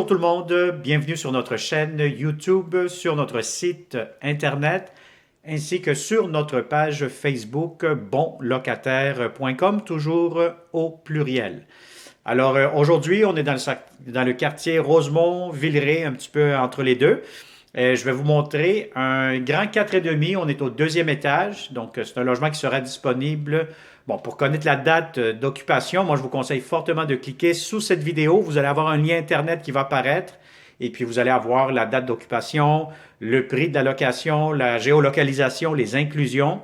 bonjour tout le monde, bienvenue sur notre chaîne YouTube, sur notre site internet, ainsi que sur notre page Facebook bonlocataire.com, toujours au pluriel. Alors aujourd'hui, on est dans le quartier Rosemont-Villeray, un petit peu entre les deux. Je vais vous montrer un grand 4,5, on est au deuxième étage, donc c'est un logement qui sera disponible. Bon, pour connaître la date d'occupation, moi je vous conseille fortement de cliquer sous cette vidéo. Vous allez avoir un lien Internet qui va apparaître et puis vous allez avoir la date d'occupation, le prix de la location, la géolocalisation, les inclusions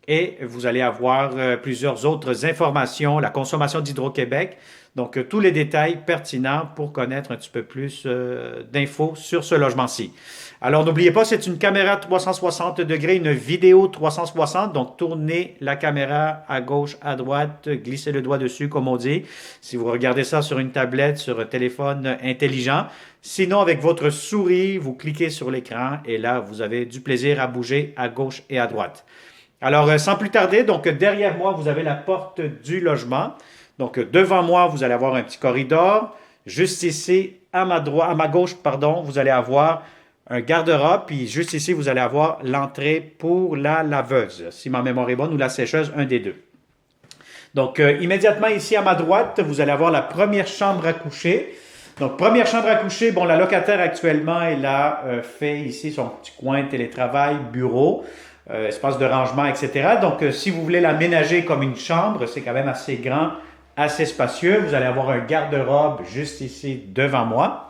et vous allez avoir plusieurs autres informations, la consommation d'Hydro-Québec. Donc, tous les détails pertinents pour connaître un petit peu plus d'infos sur ce logement-ci. Alors, n'oubliez pas, c'est une caméra 360 degrés, une vidéo 360. Donc, tournez la caméra à gauche, à droite, glissez le doigt dessus, comme on dit. Si vous regardez ça sur une tablette, sur un téléphone intelligent. Sinon, avec votre souris, vous cliquez sur l'écran et là, vous avez du plaisir à bouger à gauche et à droite. Alors, sans plus tarder, donc derrière moi, vous avez la porte du logement. Donc, devant moi, vous allez avoir un petit corridor. Juste ici, à ma gauche, vous allez avoir un garde-robe. Puis, juste ici, vous allez avoir l'entrée pour la laveuse, si ma mémoire est bonne, ou la sécheuse, un des deux. Donc, immédiatement ici, à ma droite, vous allez avoir la première chambre à coucher. Donc, première chambre à coucher, bon, la locataire actuellement, elle a fait ici son petit coin télétravail, bureau, espace de rangement, etc. Donc, si vous voulez l'aménager comme une chambre, c'est quand même assez grand, assez spacieux. Vous allez avoir un garde-robe juste ici devant moi.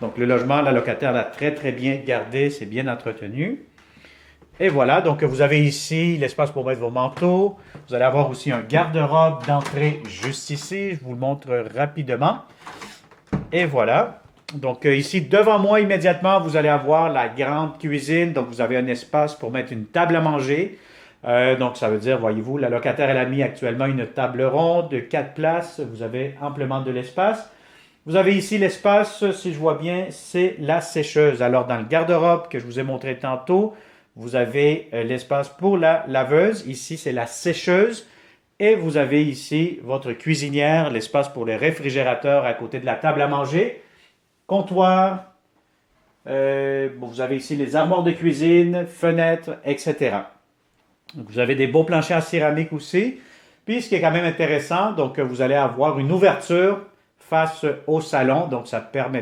Donc, le logement, la locataire l'a très, très bien gardé. C'est bien entretenu. Et voilà. Donc, vous avez ici l'espace pour mettre vos manteaux. Vous allez avoir aussi un garde-robe d'entrée juste ici. Je vous le montre rapidement. Et voilà. Donc, ici, devant moi, immédiatement, vous allez avoir la grande cuisine. Donc, vous avez un espace pour mettre une table à manger. Donc, ça veut dire, voyez-vous, la locataire, elle a mis actuellement une table ronde de 4 places. Vous avez amplement de l'espace. Vous avez ici l'espace, si je vois bien, c'est la sécheuse. Alors, dans le garde-robe que je vous ai montré tantôt, vous avez l'espace pour la laveuse. Ici, c'est la sécheuse. Et vous avez ici votre cuisinière, l'espace pour le réfrigérateur à côté de la table à manger. Comptoir. Vous avez ici les armoires de cuisine, fenêtres, etc. Vous avez des beaux planchers en céramique aussi. Puis, ce qui est quand même intéressant, donc vous allez avoir une ouverture face au salon. Donc, ça permet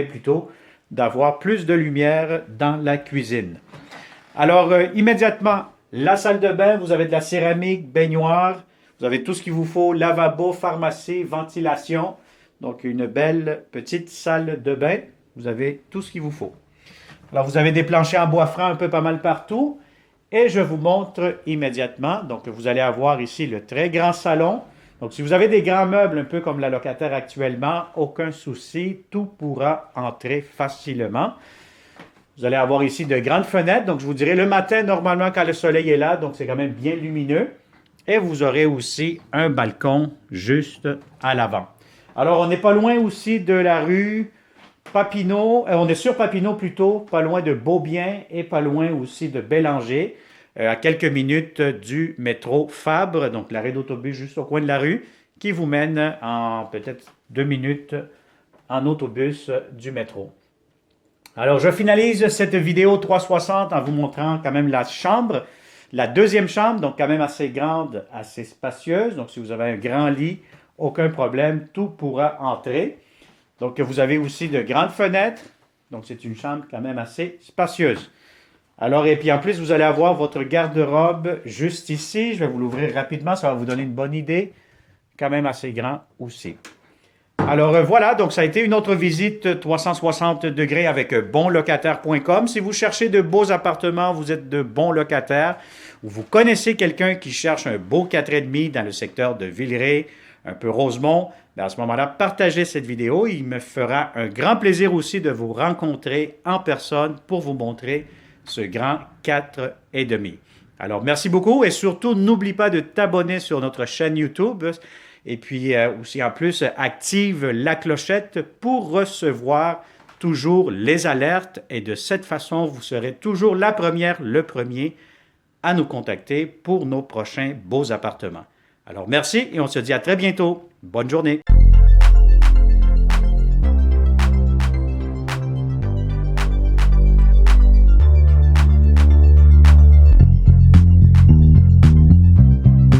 plutôt d'avoir plus de lumière dans la cuisine. Alors, immédiatement, la salle de bain, vous avez de la céramique, baignoire. Vous avez tout ce qu'il vous faut, lavabo, pharmacie, ventilation. Donc, une belle petite salle de bain. Vous avez tout ce qu'il vous faut. Alors, vous avez des planchers en bois franc un peu pas mal partout. Et je vous montre immédiatement. Donc, vous allez avoir ici le très grand salon. Donc, si vous avez des grands meubles, un peu comme la locataire actuellement, aucun souci, tout pourra entrer facilement. Vous allez avoir ici de grandes fenêtres. Donc, je vous dirais le matin, normalement, quand le soleil est là, donc c'est quand même bien lumineux. Et vous aurez aussi un balcon juste à l'avant. Alors, on n'est pas loin aussi de la rue Papineau, on est sur Papineau plutôt, pas loin de Beaubien et pas loin aussi de Bélanger, à quelques minutes du métro Fabre, donc l'arrêt d'autobus juste au coin de la rue, qui vous mène en peut-être 2 minutes en autobus du métro. Alors, je finalise cette vidéo 360 en vous montrant quand même la chambre, la deuxième chambre, donc quand même assez grande, assez spacieuse. Donc, si vous avez un grand lit, aucun problème, tout pourra entrer. Donc, vous avez aussi de grandes fenêtres. Donc, c'est une chambre quand même assez spacieuse. Alors, et puis en plus, vous allez avoir votre garde-robe juste ici. Je vais vous l'ouvrir rapidement, ça va vous donner une bonne idée. Quand même assez grand aussi. Alors, voilà, donc ça a été une autre visite 360 degrés avec bonlocataire.com. Si vous cherchez de beaux appartements, vous êtes de bons locataires, ou vous connaissez quelqu'un qui cherche un beau 4,5 dans le secteur de Villeray, un peu Rosemont, à ce moment-là, partagez cette vidéo. Il me fera un grand plaisir aussi de vous rencontrer en personne pour vous montrer ce grand 4,5. Alors, merci beaucoup et surtout, n'oublie pas de t'abonner sur notre chaîne YouTube et puis aussi en plus, active la clochette pour recevoir toujours les alertes et de cette façon, vous serez toujours la première, le premier à nous contacter pour nos prochains beaux appartements. Alors, merci et on se dit à très bientôt. Bonne journée.